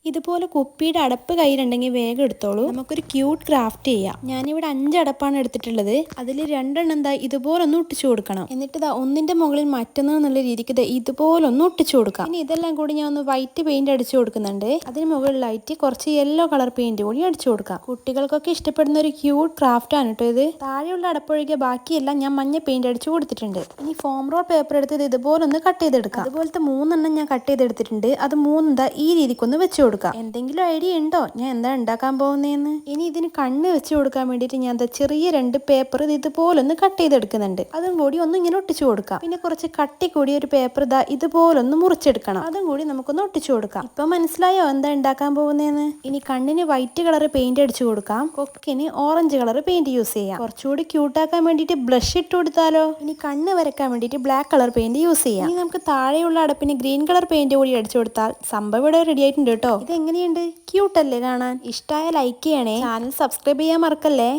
ഇതുപോലെ കുപ്പിയുടെ അടപ്പ് കയ്യിലുണ്ടെങ്കിൽ വേഗം എടുത്തോളൂ. നമുക്കൊരു ക്യൂട്ട് ക്രാഫ്റ്റ് ചെയ്യാം. ഞാനിവിടെ 5 അടപ്പാണ് എടുത്തിട്ടുള്ളത്. അതിൽ 2 എന്താ ഇതുപോലെ ഒന്ന് ഒട്ടിച്ചു കൊടുക്കണം. എന്നിട്ട് ഇതാ ഒന്നിന്റെ മുകളിൽ മറ്റൊന്നുള്ള രീതിക്ക് ഇതുപോലെ ഒന്ന് ഒട്ടിച്ചു കൊടുക്കാം. ഇനി ഇതെല്ലാം കൂടി ഞാൻ ഒന്ന് വൈറ്റ് പെയിന്റ് അടിച്ചു കൊടുക്കുന്നുണ്ട്. അതിന് മുകളിലായിട്ട് കുറച്ച് യെല്ലോ കളർ പെയിന്റ് കൂടി അടിച്ചു കൊടുക്കാം. കുട്ടികൾക്കൊക്കെ ഇഷ്ടപ്പെടുന്ന ഒരു ക്യൂട്ട് ക്രാഫ്റ്റ് ആണ് കേട്ടോ ഇത്. താഴെയുള്ള അടപ്പൊഴികെ ബാക്കിയെല്ലാം ഞാൻ മഞ്ഞ പെയിന്റ് അടിച്ചു കൊടുത്തിട്ടുണ്ട്. ഇനി ഫോം റോൾ പേപ്പർ എടുത്ത് ഇതുപോലെ ഒന്ന് കട്ട് ചെയ്തെടുക്കാം. അതുപോലത്തെ 3 ഞാൻ കട്ട് ചെയ്തെടുത്തിട്ടുണ്ട്. അത് 3 ഈ രീതിക്കൊന്ന് വെച്ചു കൊടുക്കാം. എന്തെങ്കിലും ഐഡിയ ഉണ്ടോ ഞാൻ എന്താ ഉണ്ടാക്കാൻ പോകുന്നതെന്ന്? ഇനി ഇതിന് കണ്ണ് വെച്ച് കൊടുക്കാൻ വേണ്ടിയിട്ട് ഞാൻ ചെറിയ 2 പേപ്പർ ഇതുപോലെ ഒന്ന് കട്ട് ചെയ്തെടുക്കുന്നുണ്ട്. അതും കൂടി ഒന്ന് ഇങ്ങനെ ഒട്ടിച്ചു കൊടുക്കാം. പിന്നെ കുറച്ച് കട്ടി കൂടിയ ഒരു പേപ്പർ ഇതുപോലെ ഒന്ന് മുറിച്ചെടുക്കണം. അതും കൂടി നമുക്കൊന്ന് ഒട്ടിച്ചു കൊടുക്കാം. ഇപ്പൊ മനസ്സിലായോ എന്താ ഉണ്ടാക്കാൻ പോകുന്നതെന്ന്? ഇനി കണ്ണിന് വൈറ്റ് കളർ പെയിന്റ് അടിച്ചു കൊടുക്കാം. കൊക്കിന് ഓറഞ്ച് കളർ പെയിന്റ് യൂസ് ചെയ്യാം. കുറച്ചുകൂടി ക്യൂട്ടാക്കാൻ വേണ്ടിയിട്ട് ബ്ലഷ് ഇട്ട് കൊടുത്താലോ? ഇനി കണ്ണ് വരയ്ക്കാൻ വേണ്ടിയിട്ട് ബ്ലാക്ക് കളർ പെയിന്റ് യൂസ് ചെയ്യാം. ഇനി നമുക്ക് താഴെയുള്ള അടപ്പിന് ഗ്രീൻ കളർ പെയിന്റ് കൂടി അടിച്ചു കൊടുത്താൽ സംഭവം ഇവിടെ റെഡി ആയിട്ടുണ്ട് കേട്ടോ. ഇത് എങ്ങനെയുണ്ട്? ക്യൂട്ട് അല്ലേ കാണാൻ? ഇഷ്ടമായ ലൈക്ക് ചെയ്യണേ. ചാനൽ സബ്സ്ക്രൈബ് ചെയ്യാൻ മറക്കല്ലേ.